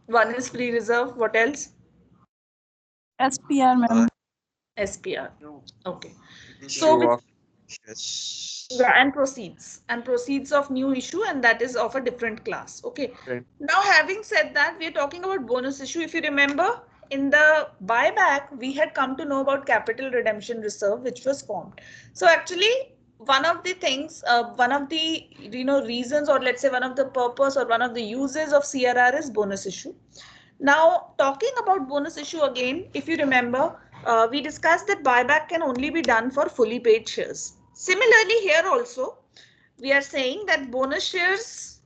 One is free reserve. What else? SPR, ma'am. SPR. Okay. So issue with of shares. yeah, and proceeds of new issue, and that is of a different class. Okay. Different. Now, having said that, we are talking about bonus issue. If you remember, in the buyback, we had come to know about capital redemption reserve, which was formed. So actually, one of the things, one of the reasons, or let's say one of the purpose or one of the uses of CRR is bonus issue. Now, talking about bonus issue again, if you remember, we discussed that buyback can only be done for fully paid shares. Similarly, here also, we are saying that bonus shares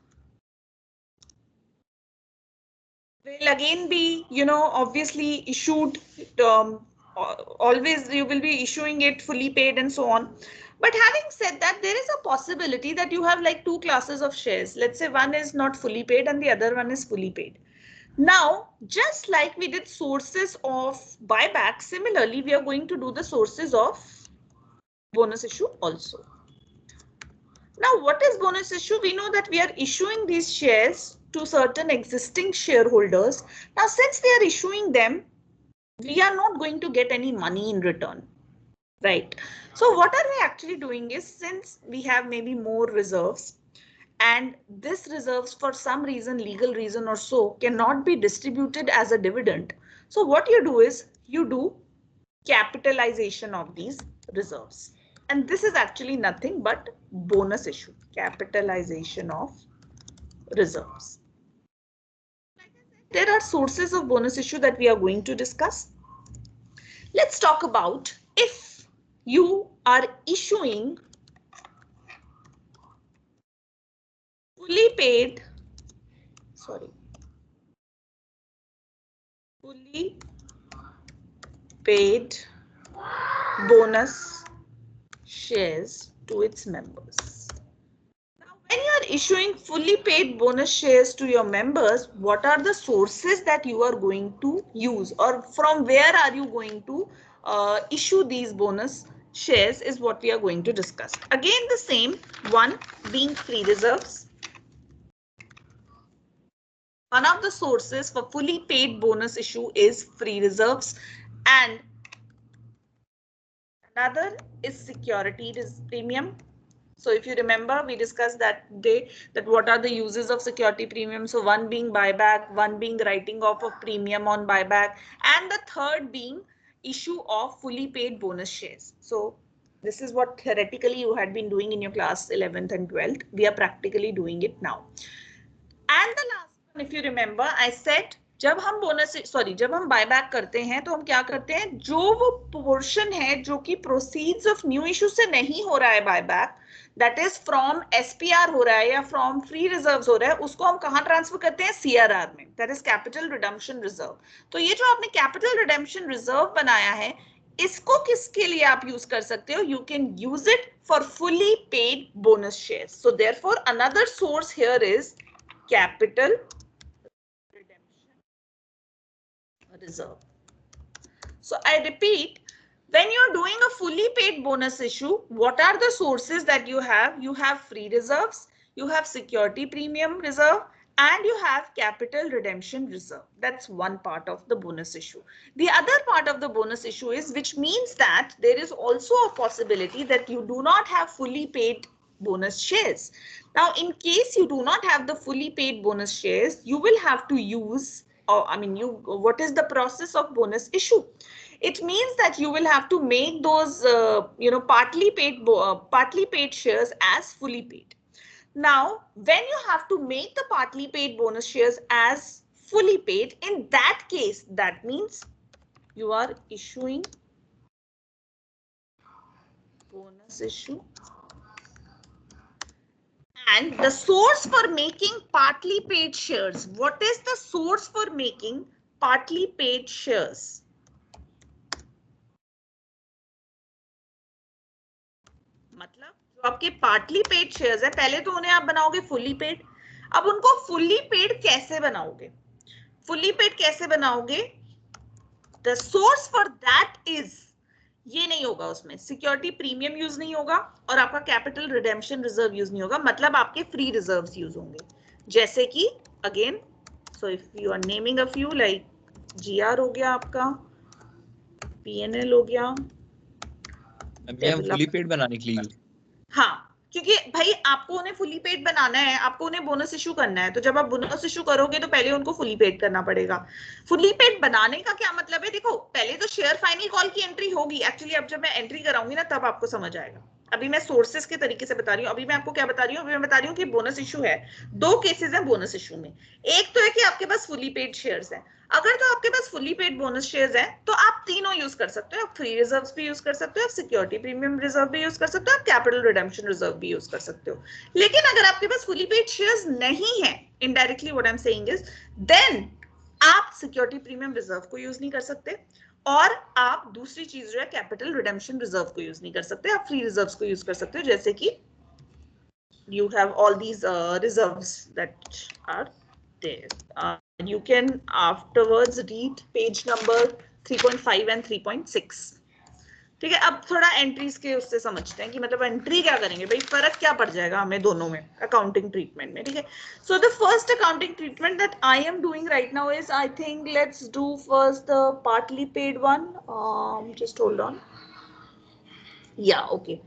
will again be, obviously issued. Um, Always you will be issuing it fully paid and so on. But having said that, there is a possibility that you have like two classes of shares. Let's say one is not fully paid and the other one is fully paid. Now, just like we did sources of buyback, similarly, we are going to do the sources of bonus issue also. Now, what is bonus issue? We know that we are issuing these shares to certain existing shareholders. Now, since we are issuing them, we are not going to get any money in return, right? So what are we actually doing is, since we have maybe more reserves, and this reserves for some reason, legal reason or so, cannot be distributed as a dividend. So what you do is you do capitalization of these reserves. And this is actually nothing but bonus issue, capitalization of reserves. There are sources of bonus issue that we are going to discuss. Let's talk about if you are issuing fully paid, fully paid bonus shares to its members. Now, when you are issuing fully paid bonus shares to your members, what are the sources that you are going to use, or from where are you going to issue these bonus shares is what we are going to discuss. Again, the same one being free reserves. One of the sources for fully paid bonus issue is free reserves, and another is security premium. So if you remember, we discussed that day that what are the uses of security premium. So one being buyback, one being writing off of premium on buyback, and the third being issue of fully paid bonus shares. So this is what theoretically you had been doing in your class 11th and 12th. We are practically doing it now. And the last one, if you remember, I said जब हम buyback करते हैं तो हम क्या करते हैं, जो वो पोर्शन है जो कि प्रोसीड्स ऑफ न्यू इशू से नहीं हो रहा है buyback, that is from SPR हो रहा है या फ्रॉम फ्री रिजर्व्स हो रहा है, उसको हम कहां ट्रांसफर करते हैं, सीआरआर में, that is capital redemption reserve. तो ये जो आपने कैपिटल रिडम्पशन रिजर्व बनाया है, इसको किसके लिए आप यूज कर सकते हो, you can use it for fully paid bonus shares. So therefore another source here is capital redemption reserve. So I repeat, when you're doing a fully paid bonus issue, what are the sources that you have? You have free reserves, you have security premium reserve, and you have capital redemption reserve. That's one part of the bonus issue. The other part of the bonus issue is, which means that there is also a possibility that you do not have fully paid bonus shares. Now, in case you do not have the fully paid bonus shares, you will have to use, or what is the process of bonus issue? It means that you will have to make those, partly paid shares as fully paid. Now, when you have to make the partly paid bonus shares as fully paid, in that case, that means you are issuing bonus issue. And the source for making partly paid shares. What is the source for making partly paid shares? मतलब जो आपके partly paid shares है, पहले तो उन्हें आप बनाओगे fully paid. अब उनको फुली पेड कैसे बनाओगे, फुली पेड कैसे बनाओगे? The source for that is, ये नहीं होगा, उसमें सिक्योरिटी प्रीमियम यूज नहीं होगा और आपका कैपिटल रिडेम्पशन रिजर्व यूज नहीं होगा, मतलब आपके फ्री रिजर्व्स यूज होंगे. जैसे कि again So if you are naming a few like GR हो गया आपका, PNL हो गया, फुली पेड बनाने के लिए। हाँ, क्योंकि भाई आपको उन्हें फुली पेड बनाना है, आपको उन्हें बोनस इशू करना है, तो जब आप बोनस इशू करोगे तो पहले उनको फुली पेड करना पड़ेगा। फुली पेड बनाने का क्या मतलब है, देखो पहले तो शेयर फाइनल कॉल की एंट्री होगी। एक्चुअली अब जब मैं एंट्री कराऊंगी ना तब आपको समझ आएगा। अभी मैं सोर्सेस के तरीके से बता रही हूँ। अभी मैं आपको क्या बता रही हूँ, अभी मैं बता रही हूँ कि बोनस इशू है। दो केसेस हैं बोनस इशू में। एक तो है कि आपके पास फुली पेड शेयर्स हैं। अगर तो आपके पास फुली पेड बोनस शेयर्स हैं तो आप तीनों यूज कर सकते हो। आप फ्री रिजर्व्स भी यूज कर सकते हो, आप सिक्योरिटी प्रीमियम रिजर्व भी यूज कर सकते हो, आप कैपिटल रिडेम्पशन रिजर्व भी यूज कर सकते हो। लेकिन अगर आपके पास फुली पेड शेयर्स नहीं है, indirectly what I am saying is then आप सिक्योरिटी प्रीमियम रिजर्व को यूज नहीं कर सकते, और आप दूसरी चीज जो है कैपिटल रिडेम्पशन रिजर्व को यूज नहीं कर सकते। आप फ्री रिजर्व्स को यूज कर सकते हो, जैसे कि you have all these reserves that are there. You can afterwards read page number 3.5 and 3.6. ठीक है, अब थोड़ा एंट्रीज के उससे समझते हैं कि मतलब एंट्री क्या करेंगे भाई, फर्क क्या पड़ जाएगा हमें दोनों में अकाउंटिंग ट्रीटमेंट में। ठीक है, so the first accounting treatment that I am doing right now is, I think let's do first the partly paid one. Just hold on, या ओके,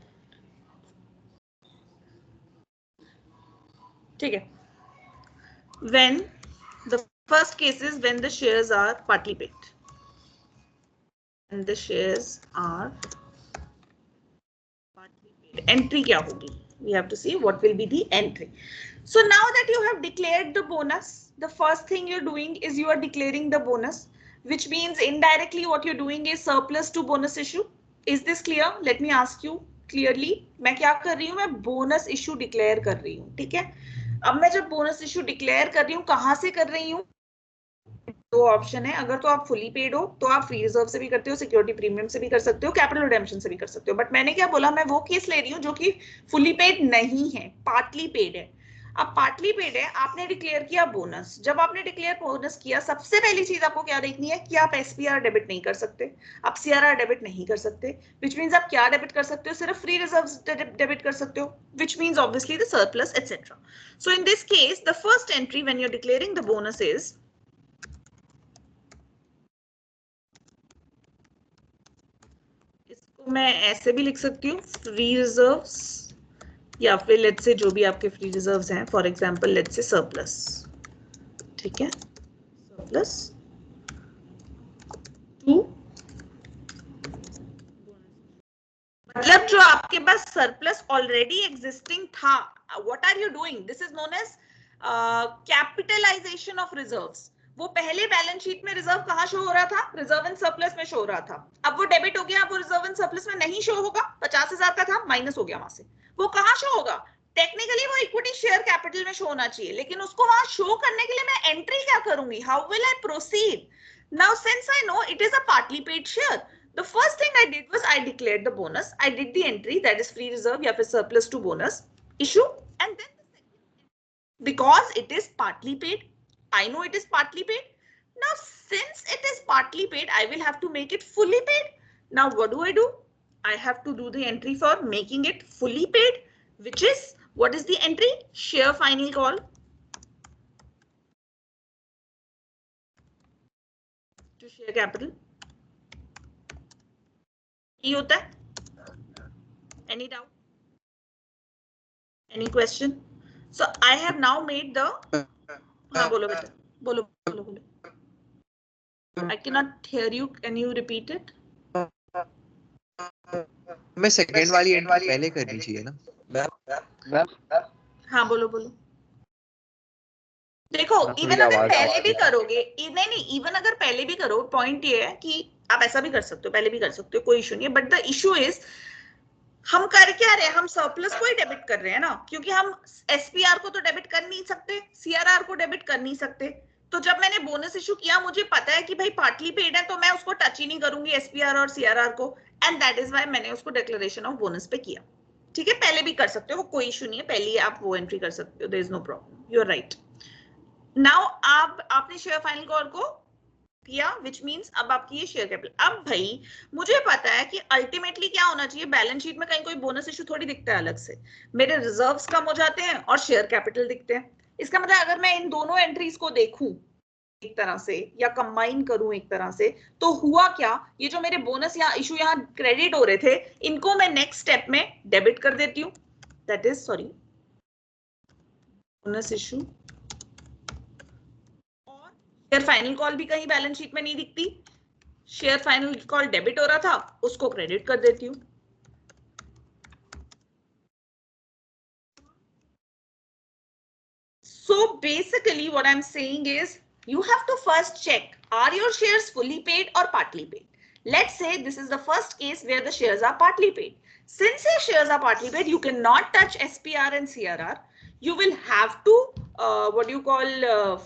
ठीक है। When the first case is when the shares are partly paid, and the shares are partly paid, entry क्या होगी? We have to see what will be the entry. So now that you have declared the bonus, the first thing you're doing is you are declaring the bonus, which means indirectly what you're doing is surplus to bonus issue. Is this clear? Let me ask you clearly. मैं क्या कर रही हूँ, मैं bonus issue declare कर रही हूँ। ठीक है, अब मैं जब बोनस इशू डिक्लेयर कर रही हूँ, कहां से कर रही हूँ? दो ऑप्शन है। अगर तो आप फुली पेड हो तो आप फ्री रिजर्व से भी करते हो, सिक्योरिटी प्रीमियम से भी कर सकते हो, कैपिटल रिडेम्पशन से भी कर सकते हो। बट मैंने क्या बोला, मैं वो केस ले रही हूँ जो कि फुली पेड नहीं है, पार्टली पेड है। अब पार्टली पेड है, आपने डिक्लेयर किया बोनस। जब आपने डिक्लेयर बोनस किया, सबसे पहली चीज आपको क्या देखनी है कि आप एसपीआर डेबिट नहीं कर सकते, आप सीआरआर डेबिट नहीं कर सकते। विच मीन्स आप क्या डेबिट कर सकते हो, सिर्फ फ्री रिजर्व डेबिट कर सकते हो, which means obviously the surplus etcetera. So in this case the first entry when you are declaring the bonus is, मैं ऐसे भी लिख सकती हूँ फ्री रिजर्व्स, या फिर लेट्स से जो भी आपके फ्री रिजर्व्स हैं, for example let's say surplus. ठीक है, सरप्लस टू, मतलब जो आपके पास सरप्लस ऑलरेडी एग्जिस्टिंग था। What are you doing, this is known as capitalisation of reserves. वो पहले बैलेंस शीट में रिजर्व कहाँ शो हो रहा था, रिजर्व एंड सरप्लस में शो हो रहा था। अब वो डेबिट हो गया, अब वो रिजर्व एंड सरप्लस में नहीं शो होगा, 50,000 का था माइनस हो गया वहां से। वो कहाँ शो होगा, टेक्निकली वो इक्विटी शेयर कैपिटल में शो होना चाहिए, लेकिन उसको वहां शो करने के लिए मैं एंट्री क्या करूंगी, how will I proceed? Now since I know it is a partly paid share, the first thing I did was I declared the bonus. I did the entry, that is free reserve या फिर surplus to bonus issue, and then because it is partly paid, I know it is partly paid. Now since it is partly paid, I will have to make it fully paid. Now what do? I have to do the entry for making it fully paid, which is, what is the entry? Share final call to share capital. ये होता है। Any doubt? Any question? So I have now made the, हाँ बोलो बेटा, बोलो बोलो बोलो, I cannot hear you, can you repeat it? मैं सेकंड वाली एंट्री पहले करनी चाहिए ना? हाँ बोलो बोलो। देखो इवन अगर पहले भी करोगे, नहीं इवन अगर पहले भी करो, पॉइंट ये है कि आप ऐसा भी कर सकते हो, पहले भी कर सकते हो, कोई इशू नहीं है। बट द इशू इज हम कर क्या रहे हैं, हम सरप्लस को ही डेबिट कर रहे हैं ना, क्योंकि हम एसपीआर को तो डेबिट कर नहीं सकते, सीआरआर को डेबिट कर नहीं सकते। तो जब मैंने बोनस इशू किया, मुझे पता है कि भाई पार्टली पेड है, तो मैं उसको टच ही नहीं करूंगी एसपीआर और सीआरआर को, एंड दैट इज व्हाई मैंने उसको डिक्लेरेशन ऑफ बोनस पे किया। ठीक है, पहले भी कर सकते हो, कोई इशू नहीं है, पहले आप वो एंट्री कर सकते हो, there is no problem, you are right. Now आपने शेयर फाइनल कॉल को किया, विच मीन्स अब आपकी ये शेयर कैपिटल। अब भाई मुझे पता है कि अल्टीमेटली क्या होना चाहिए, बैलेंस शीट में कहीं कोई बोनस इशू थोड़ी दिखता है अलग से, मेरे रिजर्व्स कम हो जाते हैं और शेयर कैपिटल दिखते हैं। इसका मतलब अगर मैं इन दोनों एंट्रीज को देखूं एक तरह से या कंबाइन करूं एक तरह से, तो हुआ क्या, ये जो मेरे बोनस यहाँ इशू यहाँ क्रेडिट हो रहे थे, इनको मैं नेक्स्ट स्टेप में डेबिट कर देती हूँ, that is sorry bonus issue. और शेयर फाइनल कॉल भी कहीं बैलेंस शीट में नहीं दिखती, शेयर फाइनल कॉल डेबिट हो रहा था, उसको क्रेडिट कर देती हूँ। So basically what I'm saying is you have to first check, are your shares fully paid or partly paid? Let's say this is the first case where the shares are partly paid. Since your shares are partly paid, you cannot touch SPR and CRR. You will have to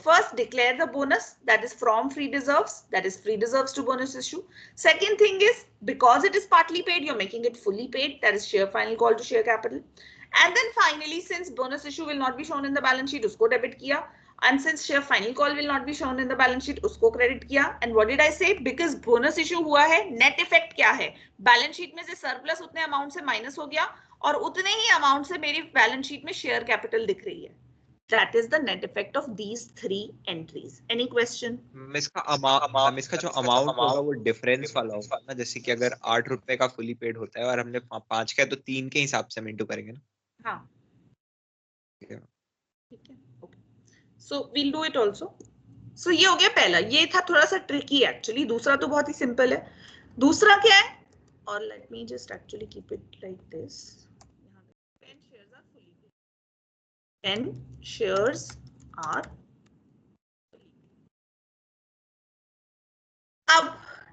first declare the bonus, that is from free reserves, that is free reserves to bonus issue. Second thing is, because it is partly paid, you're making it fully paid, that is share final call to share capital. And then finally, since bonus issue will not be shown in the balance sheet, usko debit kiya. And since share final call will not be shown in the balance sheet, usko credit kiya. And what did I say? Because bonus issue hua hai, net effect kya hai? Balance sheet में से surplus उतने amount से minus हो गया और उतने ही amount से मेरी balance sheet में share capital दिख रही है. That is the net effect of these three entries. Any question? इसका जो अमाउंट होगा वो डिफरेंस वाला होगा ना, जैसे कि अगर 8 रुपए का फुली पेड होता है और हमने 5 का है तो 3 के हिसाब से हम इंटू करेंगे ना। हाँ ठीक है, okay, so we'll do it also. So ये हो गया पहला, ये था थोड़ा सा ट्रिकी एक्चुअली, दूसरा तो बहुत ही सिंपल है। दूसरा क्या है, और late me just actually keep it like this, 10 shares are fully paid. 10 shares are fully paid. अब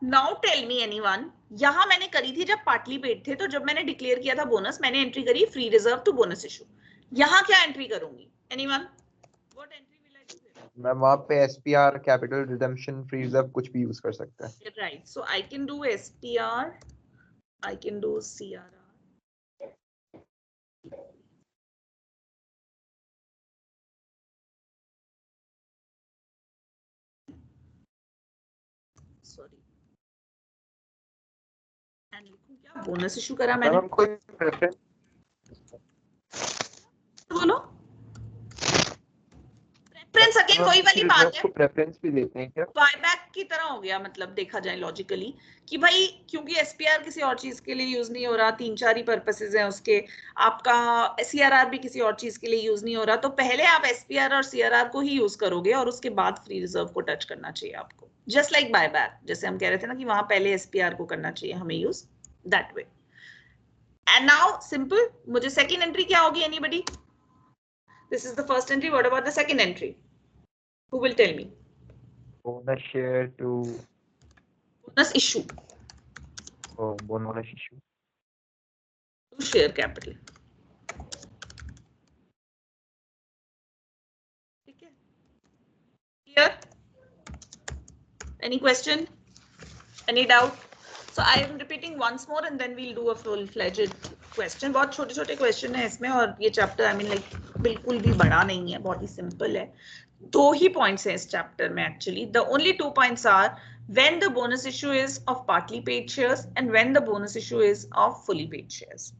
नाउ टेल मी एनीवन, यहां मैंने करी थी जब पार्टली पेड थे, तो जब मैंने डिक्लेयर किया था बोनस, मैंने एंट्री करी free reserve to bonus issue. यहां क्या एंट्री करूंगी anyone, what entry will I do? Ma'am वहाँ पे SPR, capital redemption, free reserve कुछ भी यूज कर सकते हैं। Right, so I can do SPR, I can do CRR, sorry, and लिखूं क्या, बोनस इशू करा मैंने। मैम कोई प्रेफरेंस बोलो, प्रेफरेंस अगेन वही वाली बात है, प्रेफरेंस भी देते हैं क्या? बायबैक की तरह हो गया, मतलब देखा जाए लॉजिकली कि भाई क्योंकि एसपीआर किसी और चीज के लिए यूज नहीं हो रहा, 3-4 ही पर्पसेस हैं उसके, आपका सीआरआर भी किसी और चीज के लिए यूज नहीं हो रहा, तो पहले आप एसपीआर और सीआरआर को ही यूज करोगे और उसके बाद फ्री रिजर्व को टच करना चाहिए आपको, जस्ट लाइक बायबैक, जैसे हम कह रहे थे ना कि वहां पहले एसपीआर को करना चाहिए हमें use, that way. And now simple, मुझे सेकेंड एंट्री क्या होगी anybody? This is the first entry, what about the second entry? Who will tell me? Bonus share to Bonus issue bonus issue to share capital. ठीक है, clear? Any question? Any doubt? So I am repeating once more and then we'll do a full-fledged question. बहुत छोटे-छोटे question है इसमें, और ये chapter I mean like बिल्कुल भी बड़ा नहीं है, बहुत ही simple है। दो ही points हैं इस chapter में actually. The only 2 points are when the bonus issue is of partly paid shares and when the bonus issue is of fully paid shares.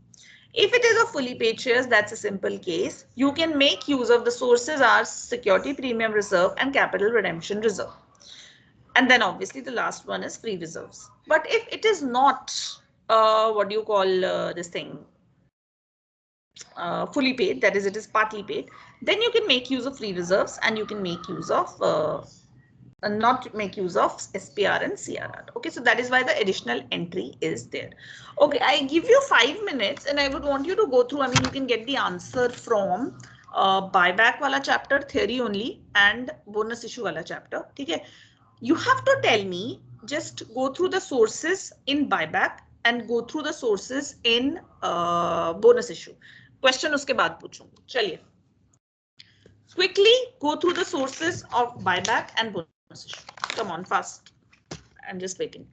If it is a fully paid shares, that's a simple case. You can make use of the sources are security premium reserve and capital redemption reserve. And then obviously the last one is free reserves. But if it is not, what do you call this thing? Fully paid, that is, it is partly paid, then you can make use of free reserves and you can make use of not make use of SPR and CRR. Okay, so that is why the additional entry is there. Okay, I give you 5 minutes and I would want you to go through, I mean, you can get the answer from buyback wala chapter theory only and bonus issue wala chapter. Okay, you have to tell me, just go through the sources in buyback and go through the sources in bonus issue. Question उसके बाद पूछूंगी, चलिए quickly go through the sources of buyback and bonus issue. Come on, fast. I'm just waiting.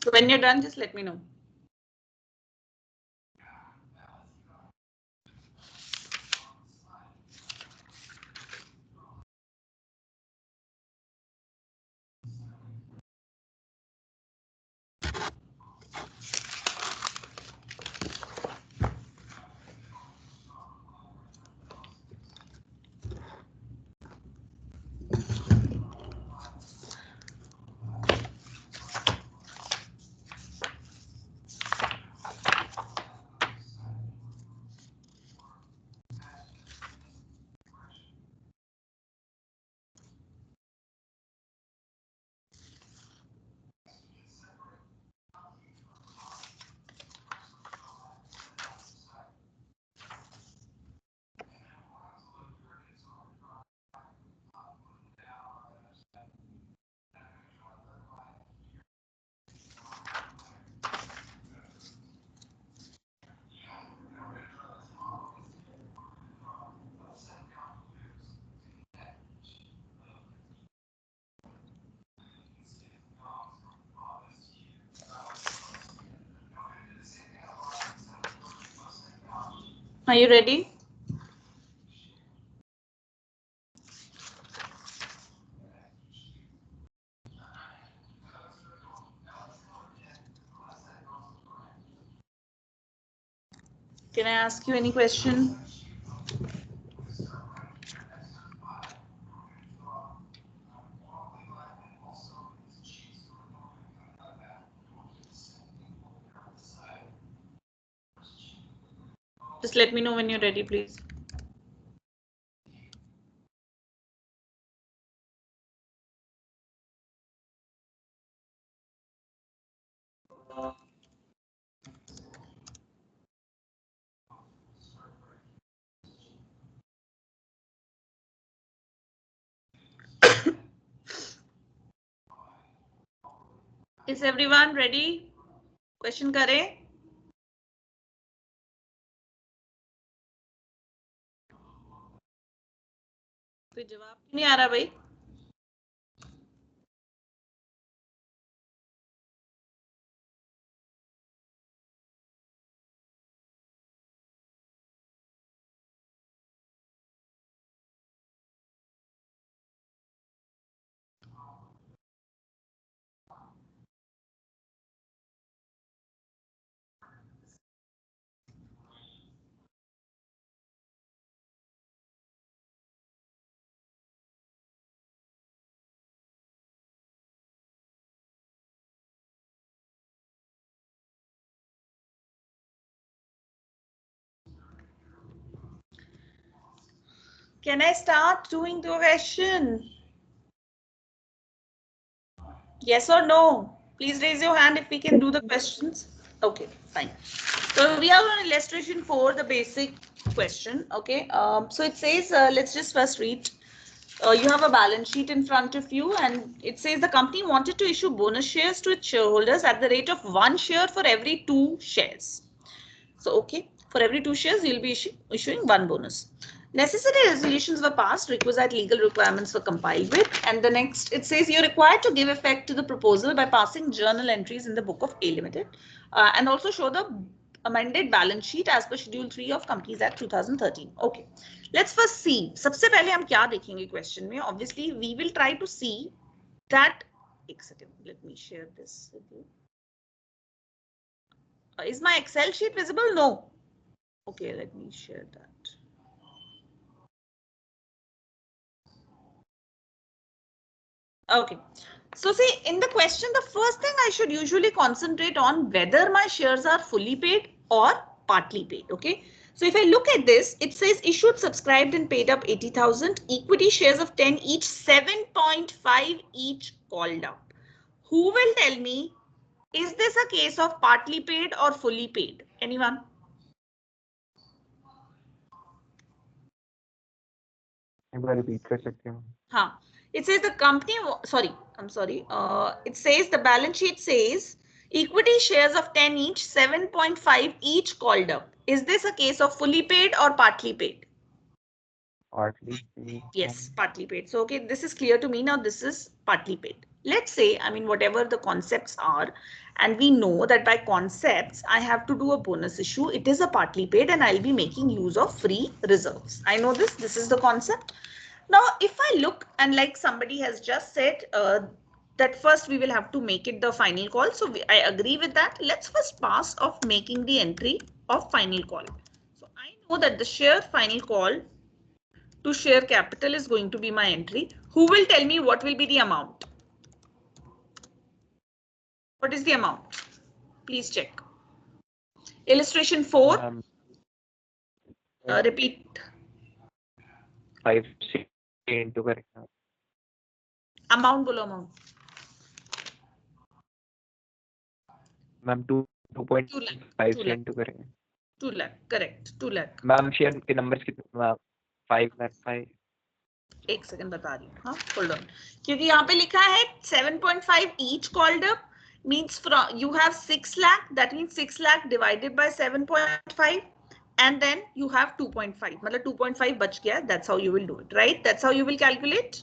So when you're done, just let me know. Are you ready? Can I ask you any question? Just let me know when you're ready, please. Is everyone ready? Question करें? कोई जवाब नहीं आ रहा भाई? Can I start doing the question? Yes or no? Please raise your hand if we can do the questions. Okay, fine. So we are on illustration 4, the basic question. Okay, so it says, let's just first read. You have a balance sheet in front of you, and it says the company wanted to issue bonus shares to its shareholders at the rate of 1 share for every 2 shares. So, okay, for every 2 shares, you'll be issuing 1 bonus. Necessary resolutions were passed, requisite legal requirements were complied with, and the next, it says you're required to give effect to the proposal by passing journal entries in the book of A Limited, and also show the amended balance sheet as per Schedule 3 of Companies Act 2013. Okay, let's first see. सबसे पहले हम क्या देखेंगे question में? Obviously, we will try to see that. एक second, let me share this with you. Is my Excel sheet visible? No. Okay, let me share that. Okay, so see, in the question, the first thing I should usually concentrate on whether my shares are fully paid or partly paid. Okay, so if I look at this, it says issued, subscribed and paid up 80,000, equity shares of 10 each, 7.5 each called up. Who will tell me, is this a case of partly paid or fully paid? Anyone? एक बार repeat कर सकते हो? हाँ. It says the company, sorry, I'm sorry. It says the balance sheet says equity shares of 10 each, 7.5 each called up. Is this a case of fully paid or partly paid? Partly paid. Yes, partly paid. So, okay, this is clear to me now. This is partly paid. let's say, I mean, whatever the concepts are, and we know that by concepts, I have to do a bonus issue. It is a partly paid and I'll be making use of free reserves. I know this is the concept. Now, if I look and like somebody has just said that first we will have to make it the final call. So I agree with that. Let's first pass of making the entry of final call. So I know that the share final call to share capital is going to be my entry. Who will tell me what will be the amount? What is the amount? Please check. Illustration 4. Repeat. 5 into करेंगे. Amount बोलो amount. Ma'am 2.5 से into करेंगे. 2 lakh. Correct. 2 lakh. Ma'am share के numbers कितने? 5 lakh 5. एक second बता रही हूँ. हाँ, होल्ड ऑन. क्योंकि यहाँ पे लिखा है 7.5 each called up means from you have 6 lakh. That means 6 lakh divided by 7.5 and then you have 2.5. मतलब 2.5 बच गया. That's how you will do it, right? That's how you will calculate.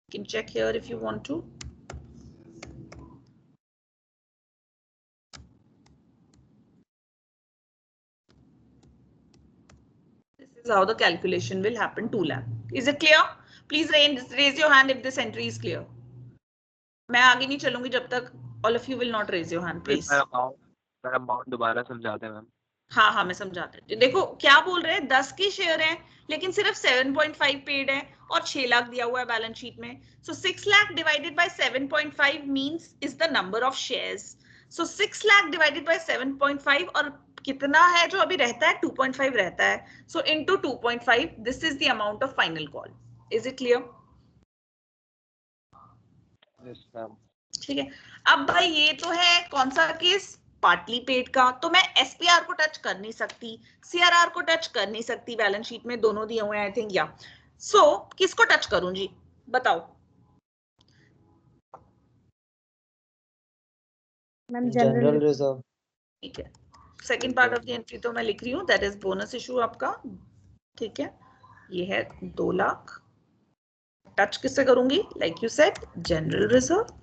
You can check here if you want to. This is how the calculation will happen. 2 lakh. Is it clear? Please raise your hand if this entry is clear. मैं आगे नहीं चलूंगी जब तक all of you will not raise your hand, please. मेरा amount दोबारा समझाते हैं ma'am. हाँ मैं समझाते हैं. देखो क्या बोल रहे हैं, 10 की शेयर है लेकिन सिर्फ 7.5 पेड है और 6 लाख दिया हुआ है बैलेंस शीट में. So 6 lakh divided by 7.5 means is the number of shares. So 6 lakh divided by 7.5 और कितना है जो अभी रहता है? 2.5 रहता है. So into 2.5, this is the amount of final call. Is it clear? Yes ma'am. ठीक है. अब भाई ये तो है कौन सा केस? पार्टली पेड का. तो मैं एसपीआर को टच कर नहीं सकती, सीआरआर को टच कर नहीं सकती. बैलेंस शीट में दोनों दिए हुए हैं आई थिंक. या सो किसको टच करूं जी, बताओ. General reserve. ठीक है. Second part of the entry तो मैं लिख रही हूँ, दैट इज बोनस इशू आपका. ठीक है, ये है 2 लाख. टच किससे करूंगी? Like you said, general reserve.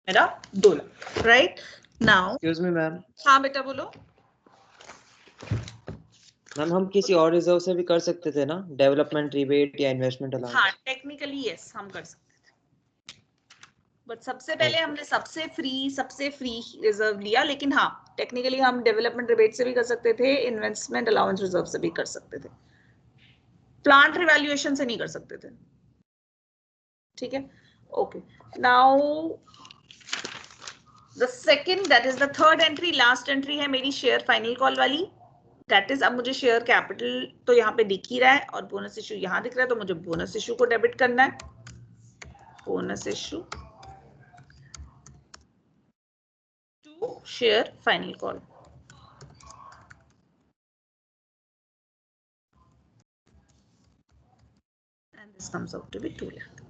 मेरा 2 lakh. Right now. Excuse me ma'am. हाँ बेटा बोलो. मैम हम किसी और रिजर्व से भी कर सकते थे ना, डेवलपमेंट रिबेट या इन्वेस्टमेंट अलाउंस. हाँ टेक्निकली यस हम कर सकते थे, बट सबसे पहले हमने सबसे फ्री रिजर्व लिया. लेकिन हाँ टेक्निकली हम डेवलपमेंट रिबेट से भी कर सकते थे, इन्वेस्टमेंट अलाउंस रिजर्व से भी कर सकते थे, प्लांट रिवैल्यूएशन से नहीं कर सकते थे. ठीक है. Okay now the second, that is the third entry, last entry है मेरी शेयर फाइनल कॉल वाली. दैट इज, अब मुझे शेयर कैपिटल तो यहाँ पे दिख ही रहा है और बोनस इशू यहाँ दिख रहा है, तो मुझे बोनस इशू को डेबिट करना है. Bonus issue to share final call. And this comes out to be 2 lakh.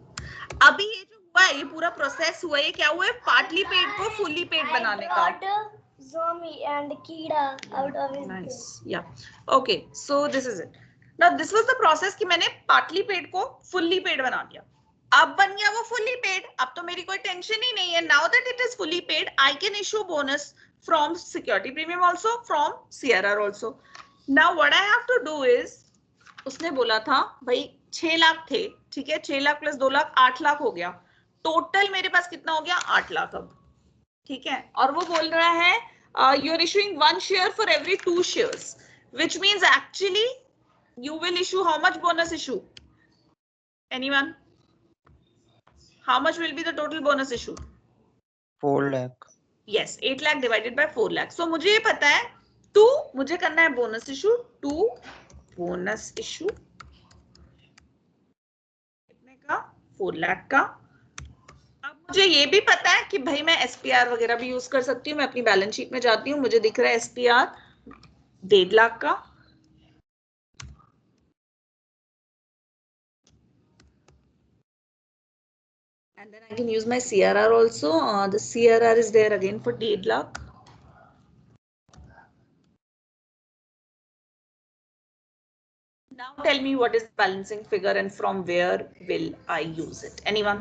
अभी ये जो हुआ है, ये पूरा प्रोसेस हुआ है, ये क्या हुआ है? पार्टली पेड को फुल्ली पेड बनाने का. Zombie and Kida out of his Nice. Yeah. Okay. So this is it. Now this was the process कि मैंने partly paid को fully paid बना दिया. अब बन गया वो fully paid. अब तो मेरी कोई टेंशन ही नहीं है. Now that it is fully paid, I can issue bonus from security premium also, from CRR also. Now what I have to do is, उसने बोला था भाई 6 लाख थे, ठीक है, 6 लाख प्लस 2 लाख 8 लाख हो गया. टोटल मेरे पास कितना हो गया? 8 लाख अब. ठीक है. और वो बोल रहा है you're issuing 1 share for every 2 shares, which means actually you will issue how much bonus issue? Anyone? How much will be the total bonus issue? 4 lakh. Yes, 8 lakh divided by 4 lakh. So मुझे ये पता है, to मुझे करना है bonus issue, to bonus issue कितने का? 4 लाख का. अब मुझे ये भी पता है कि भाई मैं एसपीआर वगैरह भी यूज कर सकती हूँ. मैं अपनी बैलेंस शीट में जाती हूँ, मुझे दिख रहा है एसपीआर 1.5 लाख का. And then I can use my CRR also. The CRR is there again for 1.5 lakh. Now tell me what is balancing figure and from where will I use it? Anyone?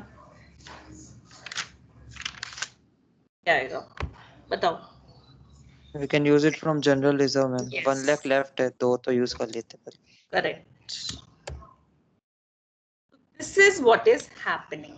क्या आएगा? बताओ. We can use it from general reserve, man. Yes. 1 lakh left है, 2 तो use कर लेते हैं. Correct. This is what is happening.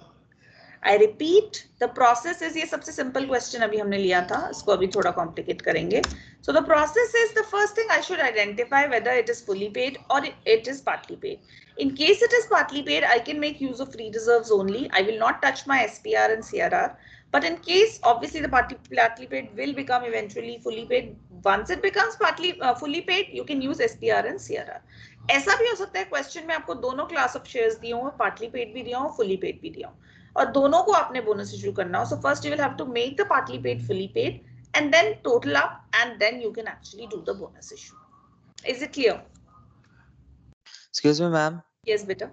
I repeat, the process is, ये सबसे simple question अभी हमने लिया था, इसको अभी थोड़ा complicate करेंगे. So the process is, the first thing I should identify whether it is fully paid or it is partly paid. In case it is partly paid, I can make use of free reserves only. I will not touch my SPR and CRR. But in case, obviously, the partly paid will become eventually fully paid. Once it becomes fully paid, you can use SPR and CRR. ऐसा भी हो सकता है question में आपको दोनों class of shares दिए हों, पार्टली पेड भी दिया हो, फुली पेड भी दिया हो, और दोनों को आपने बोनस इशू करना हो. So first you will have to make the partly paid fully paid and then total up and then you can actually do the bonus issue. Is it clear? Excuse me, ma'am. Yes, beta.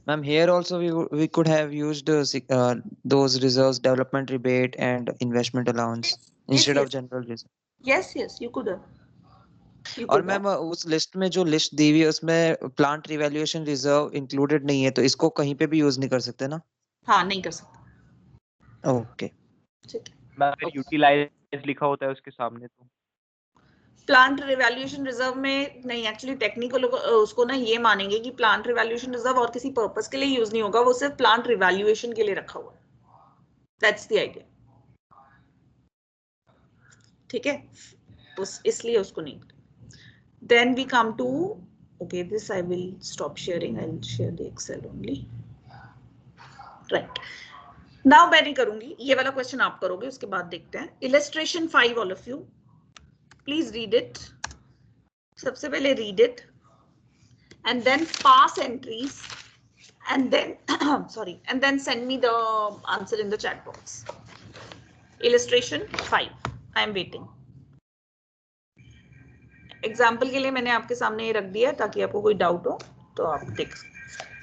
Ma'am, here also we could have used those reserves, development rebate and investment allowance instead yes. of general reserve. Yes, you could have. और ma'am उस list में जो list दी हुई है उसमें plant revaluation reserve included नहीं है, तो इसको कहीं पे भी यूज नहीं कर सकते ना? हाँ, नहीं कर सकते. ओके, ठीक है. मैं यूटिलाइज लिखा होता है उसके सामने तो प्लांट रिवैल्यूएशन रिजर्व में नहीं, एक्चुअली टेक्निकल उसको ना ये मानेंगे कि प्लांट रिवैल्यूएशन रिजर्व और किसी पर्पस के लिए यूज नहीं होगा, वो सिर्फ प्लांट रिवैल्यूएशन के लिए रखा हुआ है. That's the idea. ठीक है, इसलिए उसको नहीं. Then we come to, okay, this I will stop sharing. I'll share the Excel only. Right. Now मैं नहीं करूंगी, ये वाला क्वेश्चन आप करोगे, उसके बाद देखते हैं. Illustration 5, all of you. Please read it. सबसे पहले read it. And then pass entries. And then, sorry, and then send me the answer in the chat box. Illustration 5. I am waiting. Example के लिए मैंने आपके सामने ये रख दिया ताकि आपको कोई डाउट हो तो आप देख.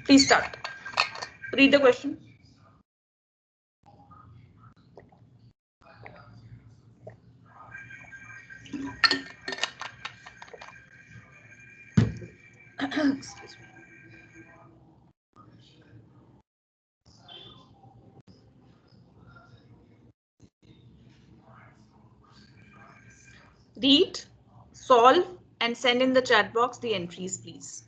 Please start. Read the question. Read, solve and send in the chat box the entries, please.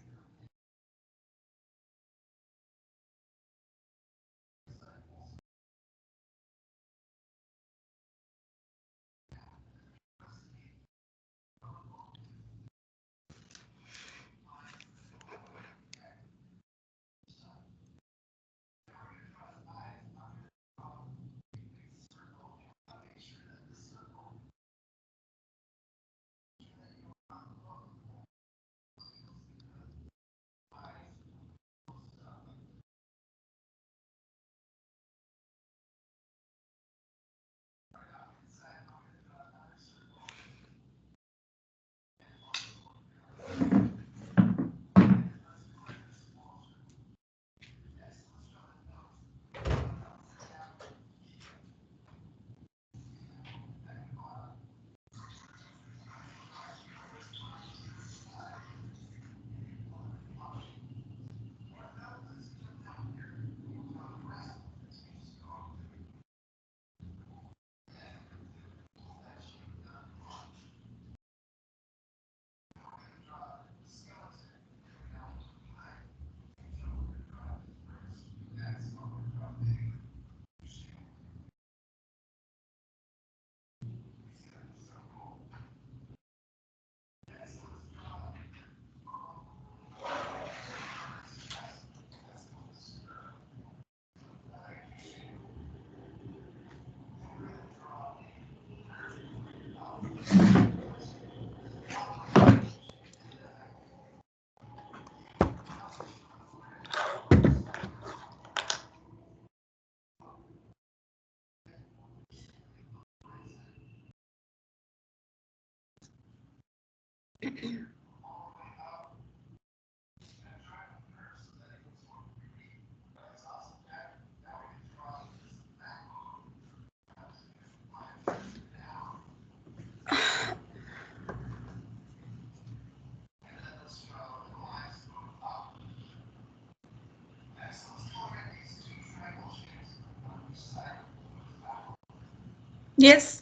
Yes.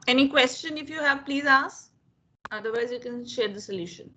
Any question if you have, please ask. Otherwise, you can share the solution.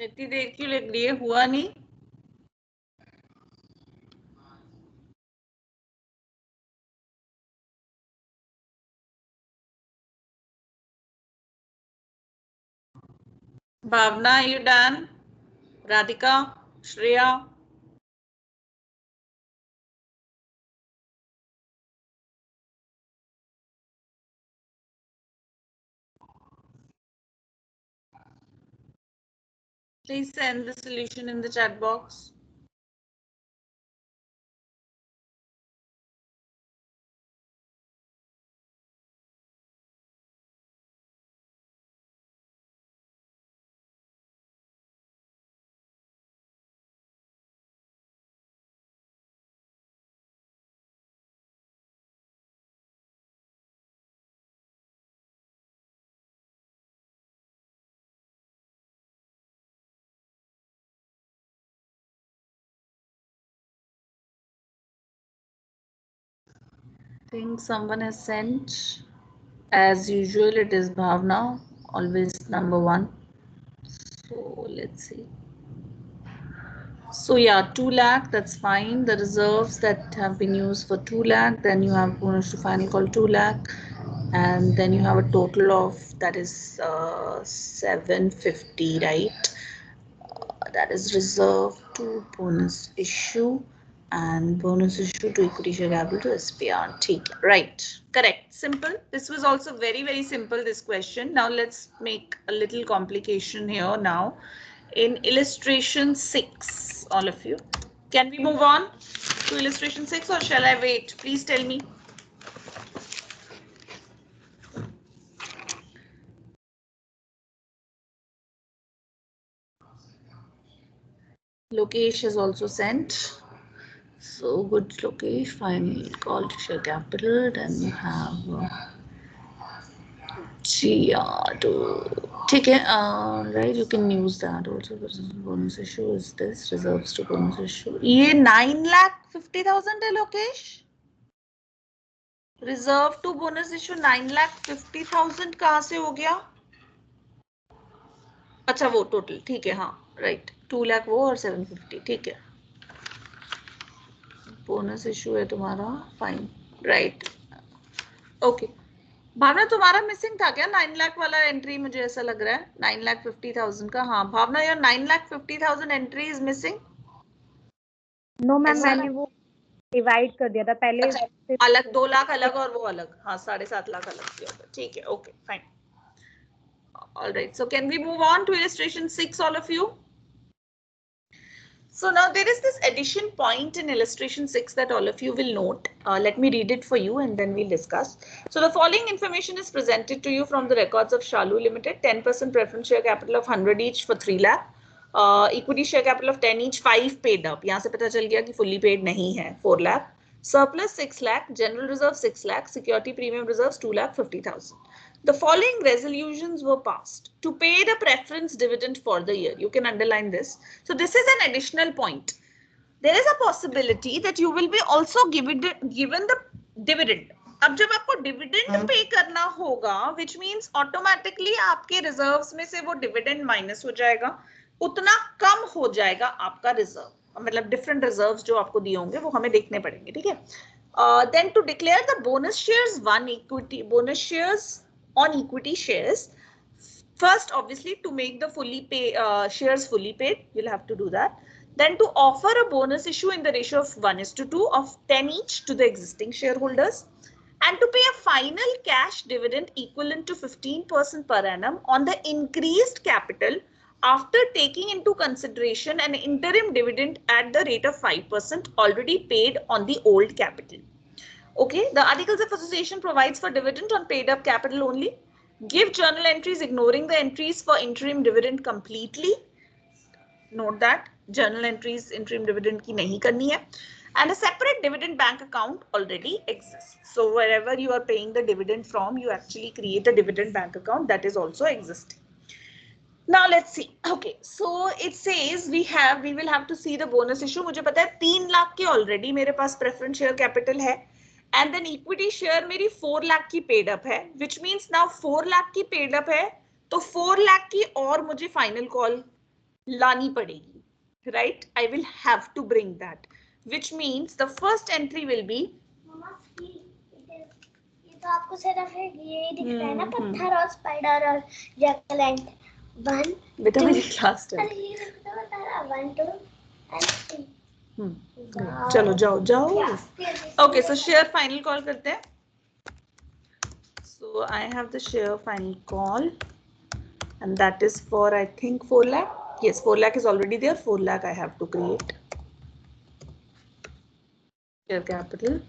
इतनी देर क्यों लग रही है? हुआ नहीं? Bhavna, are you done? Radhika, Shreya? Please send the solution in the chat box. I think someone has sent. As usual, it is Bhavna, always number one. So let's see. So yeah, 2 lakh, that's fine. The reserves that have been used for 2 lakh, then you have bonus to final call 2 lakh, and then you have a total of, that is 750, right? That is reserve to bonus issue and bonus issue to equity share capital to SPR. Take right, correct, simple. This was also very, very simple, this question. Now let's make a little complication here now. In illustration 6, all of you, can we move on to illustration 6 or shall I wait? Please tell me. Lokesh has also sent. So good, Lokesh. Final call to share capital. Then you have GR2. Take it, right? You can use that also. Bonus issue is this. Reserves to bonus issue. ये 9,50,000 है Lokesh. Reserve to bonus issue 9,50,000 कहाँ से हो गया? अच्छा वो total ठीक है, हाँ राइट, 2 लाख वो और 750, ठीक है. बोनस इशू है तुम्हारा, फाइन, राइट, ओके. भावना तुम्हारा मिसिंग था क्या 9 लाख वाला एंट्री? मुझे ऐसा लग रहा है 9,50,000 का. हाँ Bhavna, your 9,50,000 entry is missing. No ma'am, मैंने वो डिवाइड कर दिया था पहले. अच्छा, अलग 2 लाख अलग और वो अलग, हाँ 7.5 लाख अलग किया था, ठीक है, okay fine. All right, so can we move on to illustration 6, all of you? So now there is this addition point in illustration 6 that all of you will note. Let me read it for you and then we'll discuss. So the following information is presented to you from the records of Shalu Limited. 10% preference share capital of 100 each for 3 lakh. Equity share capital of 10 each, 5 paid up, यहाँ से पता चल गया कि fully paid नहीं है 4 lakh, surplus 6 lakh, general reserve 6 lakh, security premium reserves 2,50,000. The following resolutions were passed to pay the preference dividend for the year. You can underline this. So this is an additional point. There is a possibility that you will be also given the dividend. अब जब आपको dividend pay करना होगा, which means automatically आपके reserves में से वो dividend minus हो जाएगा, उतना कम हो जाएगा आपका रिजर्व, मतलब डिफरेंट रिजर्व्स जो आपको दिए होंगे वो हमें देखने पड़ेंगे, ठीक है. Then to declare the bonus shares, bonus shares on equity shares. First, obviously, to make the shares fully paid, you'll have to do that. Then to offer a bonus issue in the ratio of 1:2 of 10 each to the existing shareholders, and to pay a final cash dividend equivalent to 15% per annum on the increased capital after taking into consideration an interim dividend at the rate of 5% already paid on the old capital. Okay, the Articles of Association provides for dividend on paid up capital only. Give journal entries ignoring the entries for interim dividend completely. Note that journal entries interim dividend की नहीं करनी है. And a separate dividend bank account already exists. So wherever you are paying the dividend from, you actually create a dividend bank account that is also existing. Now let's see. Okay, so it says we will have to see the bonus issue. मुझे पता है 3 लाख की already मेरे पास preference share capital है, and then equity share मेरी 4 लाख की paid up है, which means now 4 lakh की paid up है, तो 4 लाख की और मुझे final call लानी पड़ेगी, right? I will have to bring that, which means the first entry will be. ये तो आपको सिर्फ ये दिख रहा है ना, पत्थर और स्पाइडर और जैकलेंट. 1 बेटा मेरी क्लास है. अरे ये तो बता रहा 1 2 and 3. चलो जाओ. Okay, so share final call करते हैं. So I have the share final call, and that is for I think 4 lakh. Yes, 4 lakh is already there. 4 lakh I have to create. Share capital.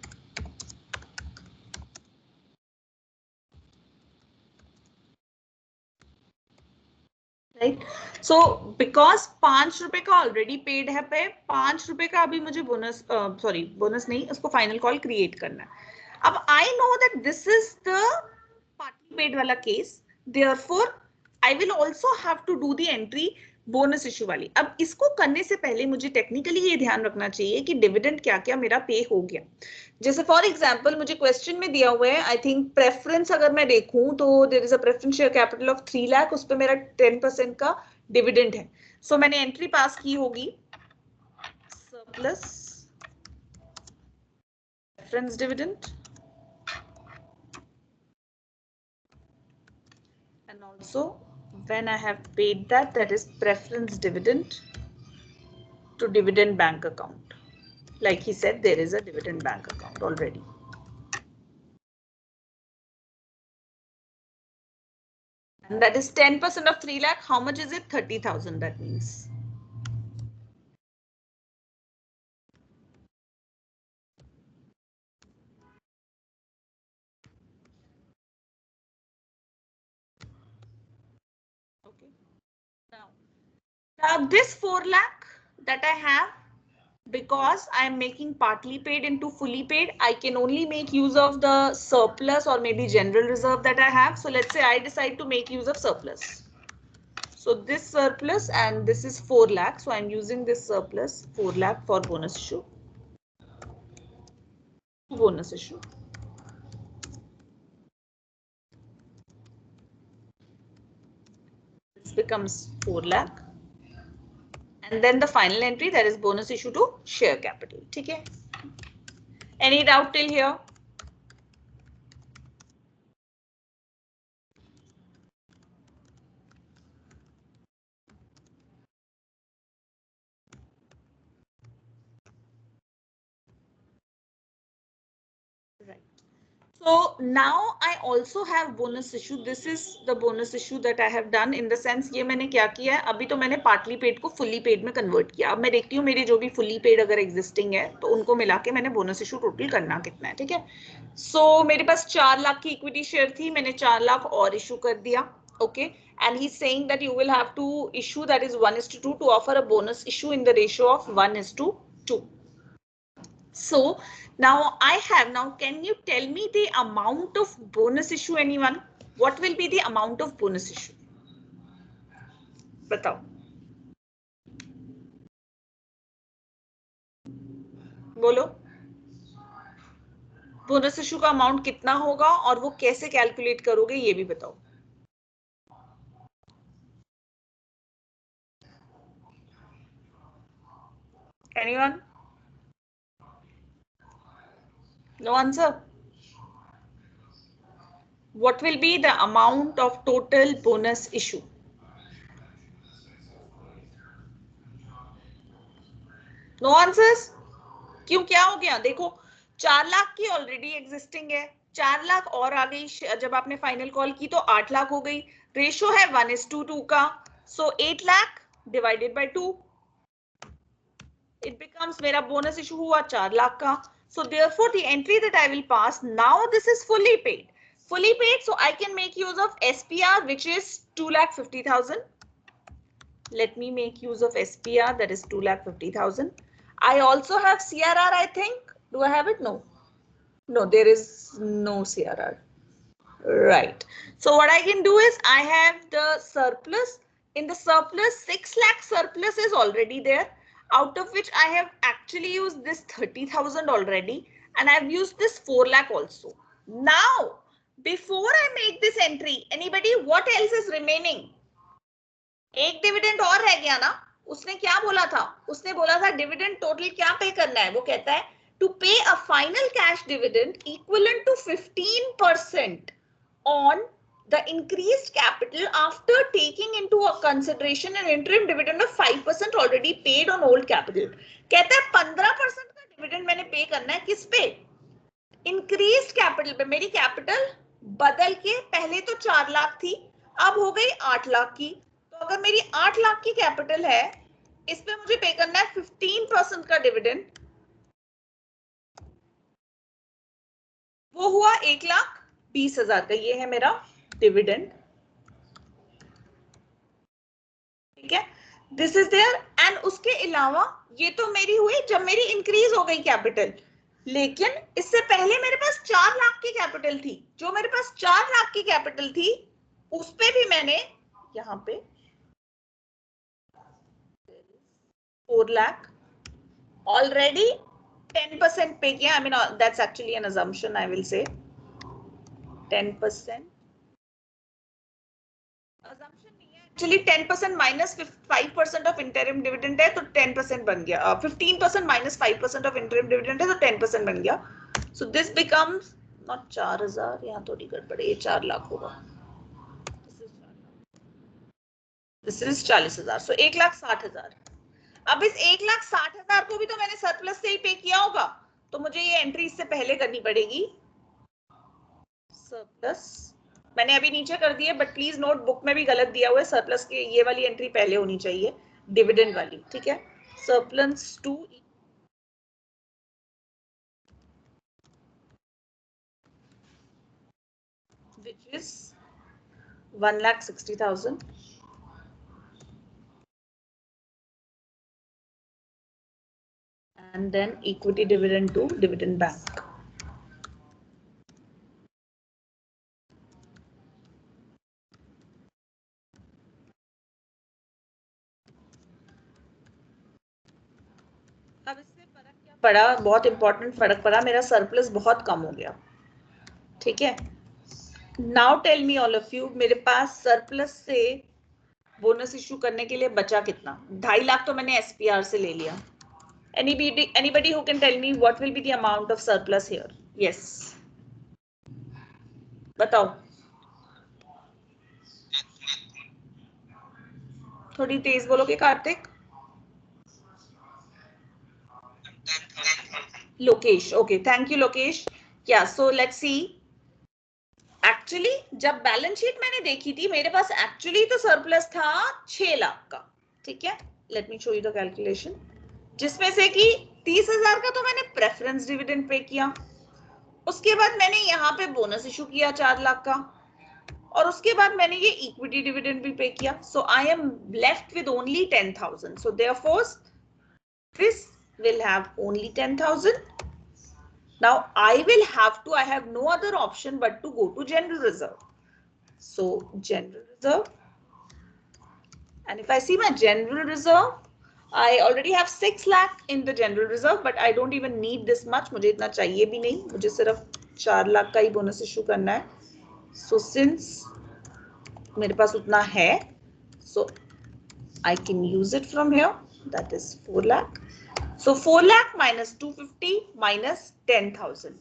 Right. So because 5 रुपए का already paid है, पे 5 रुपए का अभी मुझे bonus bonus नहीं, उसको फाइनल कॉल क्रिएट करना है. अब I know that this is the partly paid वाला case, therefore I will also have to do the entry bonus issue वाली. अब इसको करने से पहले मुझे टेक्निकली ये ध्यान रखना चाहिए कि डिविडेंड क्या क्या मेरा पे हो गया. जैसे फॉर एग्जांपल मुझे क्वेश्चन में दिया हुआ है, आई थिंक प्रेफरेंस अगर मैं देखूं तो there is a preference share capital of 3 lakh, उस पे मेरा 10% का डिविडेंड है. सो मैंने एंट्री पास की होगी surplus preference dividend and also when I have paid that is preference dividend to dividend bank account. Like he said, there is a dividend bank account already. And that is 10% of 3 lakh. How much is it? 30,000. That means. Okay. Now this 4 lakh that I have, because I am making partly paid into fully paid, I can only make use of the surplus or maybe general reserve that I have. So let's say I decide to make use of surplus. So this surplus, and this is 4 lakh. So I'm using this surplus 4 lakh for bonus issue. Bonus issue. This becomes 4 lakh. And then the final entry, that is bonus issue to share capital. Okay. Any doubt till here? Right. So now I also have bonus issue. This is the bonus issue that I have done in the sense ये मैंने क्या किया है, अभी तो मैंने partly paid को fully paid में convert किया. अब मैं देखती हूँ मेरी जो भी fully paid अगर existing है तो उनको मिला के मैंने bonus issue total करना कितना है, ठीक है. So मेरे पास 4 लाख की equity share थी, मैंने 4 लाख और issue कर दिया. Okay, and he's saying that you will have to issue that is 1:2 to offer a bonus issue in the ratio of 1:2. So now I have, now can you tell me the amount of bonus issue, anyone? What will be the amount of bonus issue? बताओ, बोलो, bonus issue का amount कितना होगा और वो कैसे calculate करोगे ये भी बताओ. Anyone? No answer. What will be the amount of total bonus issue? No answers? क्यों, क्या हो गया? देखो 4 लाख की ऑलरेडी एग्जिस्टिंग है, 4 लाख और आ गई जब आपने फाइनल कॉल की तो 8 लाख हो गई, रेशो है 1:2 का, सो 8 lakh divided by 2, it becomes, मेरा बोनस इशू हुआ 4 लाख का. So therefore the entry that I will pass now, this is fully paid. Fully paid, so I can make use of SPR, which is 2,50,000. Let me make use of SPR, that is 2,50,000. I also have CRR, I think. Do I have it? No. No, there is no CRR. Right. So what I can do is I have the surplus. In the surplus, 6 lakh surplus is already there, out of which I have actually used this 30,000 already, and I've used this 4 lakh also. Now, before I make this entry, anybody, what else is remaining? एक dividend और रह गया ना. उसने क्या बोला था? उसने बोला था डिविडेंड टोटल क्या पे करना है. वो कहता है to pay a final cash dividend equivalent to 15% on the increased capital after taking into consideration an interim dividend of 5% already paid on old capital. कहता है 15% का डिविडेंड मैंने पे करना है. किस पे? इंक्रीज्ड कैपिटल पे. मेरी कैपिटल बदल के पहले तो 4 लाख थी, अब हो गई 8 लाख की. तो अगर मेरी 8 लाख की कैपिटल है, इस पे मुझे पे करना है 15% का डिविडेंड. वो हुआ 1,20,000 का. ये है मेरा डिविडेंड. ठीक है, दिस इज देयर. एंड उसके अलावा ये तो मेरी हुई जब मेरी इंक्रीज हो गई कैपिटल, लेकिन इससे पहले मेरे पास 4 लाख की कैपिटल थी. जो मेरे पास 4 लाख की कैपिटल थी, उस पे भी मैंने यहाँ पे 4 लाख ऑलरेडी 10% पे किया. I mean that's actually an assumption, I will say 10%. assumption नहीं है actually. 10% minus 5% of interim dividend है तो 10% बन गया. 15% minus 5% of interim dividend है तो 10% बन गया. So this becomes not 4,000, यहाँ थोड़ी गड़बड़ है, ये 4 लाख होगा. This is 40,000. So 1,60,000. अब इस 1,60,000 को भी तो मैंने सरप्लस से ही पे किया होगा, तो मुझे ये एंट्री इससे पहले करनी पड़ेगी. सरप्लस मैंने अभी नीचे कर दिए, बट प्लीज नोट बुक में भी गलत दिया हुआ है. सरप्लस के ये वाली एंट्री पहले होनी चाहिए, डिविडेंड वाली. ठीक है, surplus to which is 1,60,000. And then equity dividend to dividend bank. अब इससे फर्क क्या पड़ा? बहुत इंपॉर्टेंट फर्क पड़ा, मेरा सरप्लस बहुत कम हो गया. ठीक है, now tell me all of you, मेरे पास सरप्लस से बोनस इशू करने के लिए बचा कितना? 2.5 लाख तो मैंने एसपीआर से ले लिया. Anybody who can tell me what will be the amount of surplus here? Yes, बताओ. थोड़ी तेज बोलोगे Kartik? Lokesh. Okay, thank you Lokesh. या सो लेट्स सी. एक्चुअली जब बैलेंस शीट मैंने देखी थी, मेरे पास एक्चुअली तो सरप्लस था 6 लाख का. ठीक है, let me show you the calculation. जिसमें से कि 30,000 का तो मैंने प्रेफरेंस डिविडेंड पे किया. उसके बाद मैंने यहाँ पे बोनस इशू किया 4 लाख का, और उसके बाद मैंने ये इक्विटी डिविडेंड भी पे किया. So I am left with only 10,000. So therefore this will have only 10,000. Now I will have to, I have no other option but to go to general reserve. So general reserve, and if I see my general reserve, I already have 6 lakh in the general reserve, but I don't even need this much. मुझे इतना चाहिए भी नहीं, मुझे सिर्फ 4 लाख का ही bonus issue करना है. So since मेरे पास उतना है, so I can use it from here. That is 4 lakh. So 4 lakh minus 250 minus 10,000,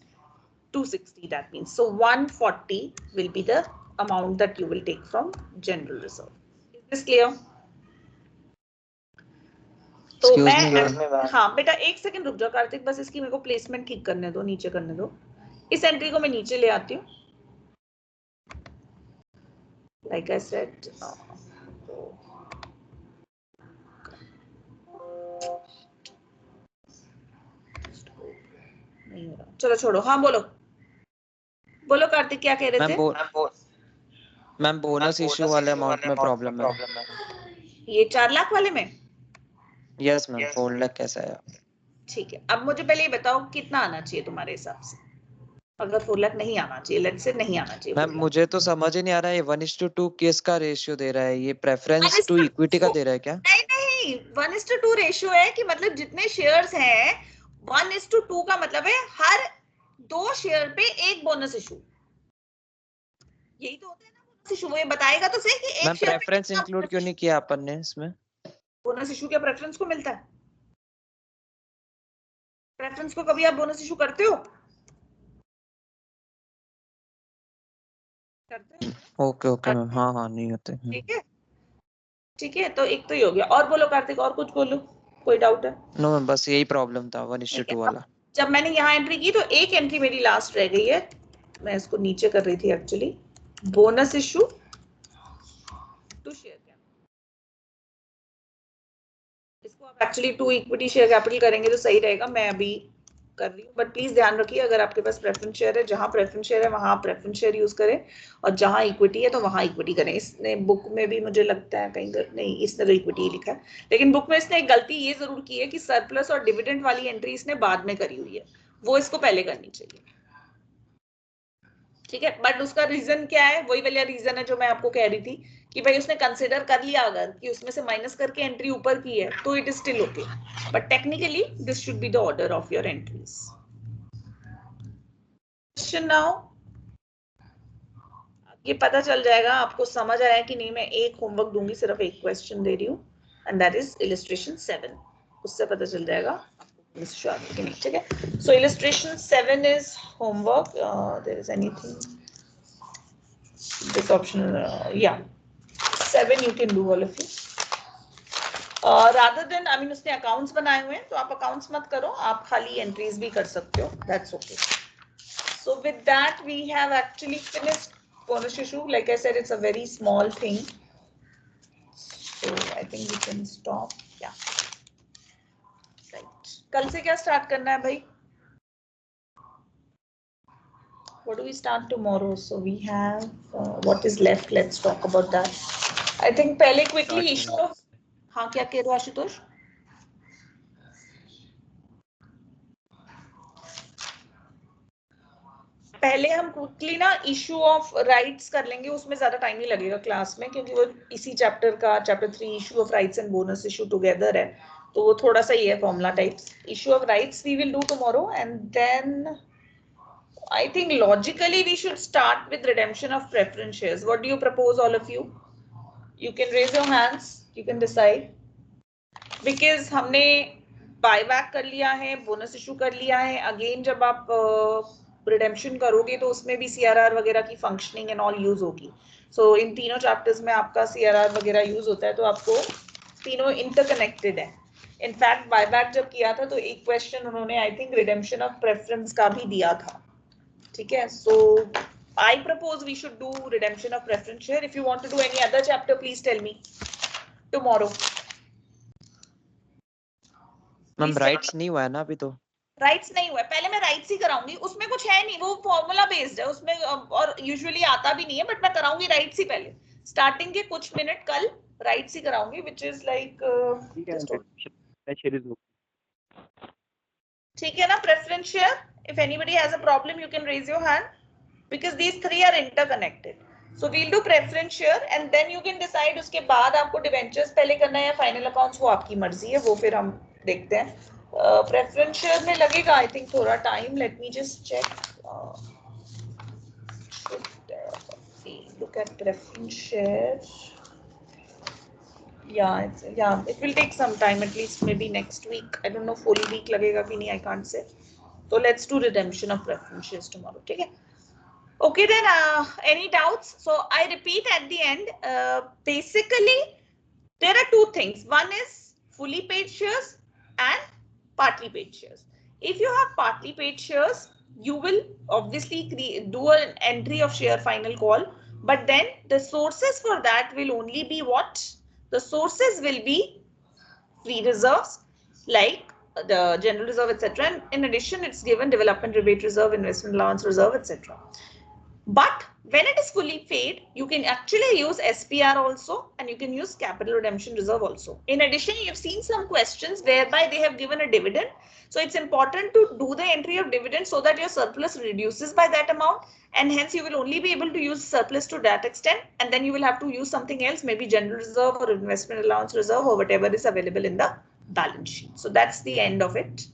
260 that means. So 140 will be the amount that you will take from general reserve. Is this clear? तो मैं हाँ बेटा एक second रुक जाओ कार्तिक, बस इसकी मेरे को प्लेसमेंट ठीक करने दो, नीचे करने दो. इस एंट्री को मैं नीचे ले आती हूँ. Like I said, नहीं हो रहा. चलो छोड़ो. हाँ बोलो बोलो कार्तिक, क्या कह रहे थे? मैम बोनस इशू वाले अमाउंट में प्रॉब्लम है. ये 4 लाख वाले में? Yes ma'am. 4 लाख कैसा है? ठीक है. अब मुझे पहले ये बताओ कितना आना चाहिए तुम्हारे हिसाब से? अगर 4 लाख नहीं आना चाहिए, लेट्स से नहीं आना चाहिए. मैम मुझे तो समझ ही नहीं आ रहा है, ये 1:2 किसका रेशियो दे रहा है? ये प्रेफरेंस टू इक्विटी का दे रहा है क्या? नहीं 1:2 रेशियो है कि मतलब जितने शेयर्स हैं 1:2 का मतलब है हर 2 शेयर पे एक बोनस इशू. यही तो होता है ना बोनस इशू. वो ये बताएगा तो सही कि एक मैम शेयर प्रेफरेंस इंक्लूड क्यों नहीं किया अपन ने इसमें? बोनस इशू क्या प्रेफरेंस को मिलता है? प्रेफरेंस को कभी आप बोनस इशू करते हो? Okay okay ma'am. हाँ नहीं होते. ठीक है तो एक तो ये हो गया. और बोलो कार्तिक, और कुछ बोलो, कोई डाउट है? नो मैम बस यही प्रॉब्लम था 1:2 वाला. जब मैंने यहाँ एंट्री की तो एक एंट्री मेरी लास्ट रह गई है, मैं इसको नीचे कर रही थी actually. Bonus issue to share capital. इसको आप actually to equity share capital करेंगे तो सही रहेगा. मैं अभी कर रही हूँ, बट प्लीज ध्यान रखिए अगर आपके पास प्रेफरेंस शेयर है, जहां प्रेफरेंस शेयर है वहां आप प्रेफरेंस शेयर यूज करें, और जहां इक्विटी है तो वहां इक्विटी करें. इसने बुक में भी मुझे लगता है कहीं नहीं, इसने तो इक्विटी लिखा है, लेकिन बुक में इसने एक गलती ये जरूर की है कि सरप्लस और डिविडेंड वाली एंट्री इसने बाद में करी हुई है, वो इसको पहले करनी चाहिए. ठीक है, बट उसका रीजन क्या है? वही वाला रीजन है जो मैं आपको कह रही थी कि भाई उसने कंसिडर कर लिया अगर कि उसमें से माइनस करके एंट्री ऊपर की है तो it is still okay, but technically this should be the order of your entries. Question now, ये पता चल जाएगा आपको समझ आया कि नहीं. मैं एक होमवर्क दूंगी, सिर्फ एक क्वेश्चन दे रही हूँ, एंड दैट इज इलस्ट्रेशन 7. उससे पता चल जाएगा कि नहीं. ठीक है, so illustration 7 is homework. There is anything this option, या 7 you can do all of you. Rather than, I mean उसने अकाउंट्स बनाए हुए हैं तो आप अकाउंट्स मत करो, आप खाली एंट्रीज भी कर सकते हो. That's okay. So with that we have actually finished bonus issue. Like I said, it's a very small thing. So I think we can stop. Yeah. Right. कल से क्या स्टार्ट करना है भाई? What do we start tomorrow? So we have what is left. Let's talk about that. I think पहले quickly issue of, हाँ क्या कह रहे हो आशुतोष? पहले हम क्विकली ना इशू ऑफ राइट्स कर लेंगे, उसमें ज्यादा टाइम नहीं लगेगा क्लास में, क्योंकि वो इसी चैप्टर का chapter 3 issue of rights and bonus issue together है, तो वो थोड़ा सा ही है formula types. Issue of rights we will do tomorrow, and then I think logically we should start with redemption of preference shares. What do you propose, all of you? You can raise your hands. You can decide. Because हमने buyback कर लिया है, bonus issue कर लिया है. Again जब आप redemption करोगे तो उसमें भी CRR वगैरह की functioning and all use होगी. So इन तीनों chapters में आपका CRR वगैरह use होता है, तो आपको तीनों interconnected है. In fact buyback जब किया था तो एक question उन्होंने I think redemption of preference का भी दिया था. ठीक है, so I propose we should do redemption of preference share. If you want to do any other chapter, please tell me tomorrow. Ma'am rights नहीं हुआ है ना अभी तो? राइट्स नहीं हुआ है, पहले मैं राइट्स ही कराऊंगी, उसमें कुछ है नहीं, वो फॉर्मूला बेस्ड है उसमें, और यूजुअली आता भी नहीं है, बट मैं कराऊंगी राइट्स ही पहले, स्टार्टिंग के कुछ मिनट कल राइट्स ही कराऊंगी, विच इज लाइक ठीक है ना. Preference share, if anybody has a problem you can raise your hand, because these three are interconnected. So we'll do preference share and then you can decide, उसके बाद आपको debentures पहले करना है या फाइनल अकाउंट्स, वो आपकी मर्जी है, वो फिर हम देखते हैं. प्रेफरेंस शेयर में लगेगा आई थिंक थोड़ा time, let me just check. Look at preference share. Yeah, it will take some time, at least maybe next week. I don't know full week लगेगा कि नहीं, I can't say. So let's do redemption of preference shares tomorrow. ठीक है. Okay then, any doubts? So I repeat at the end, basically there are two things. One is fully paid shares and partly paid shares. If you have partly paid shares, you will obviously do an entry of share final call, but then the sources for that will only be what? The sources will be free reserves like the general reserve, etc. And in addition, it's given development rebate reserve, investment allowance reserve, etc. But when it is fully paid, you can actually use SPR also, and you can use capital redemption reserve also. In addition, you've seen some questions whereby they have given a dividend. So it's important to do the entry of dividend so that your surplus reduces by that amount, and hence you will only be able to use surplus to that extent, and then you will have to use something else, maybe general reserve or investment allowance reserve or whatever is available in the balance sheet. So that's the end of it.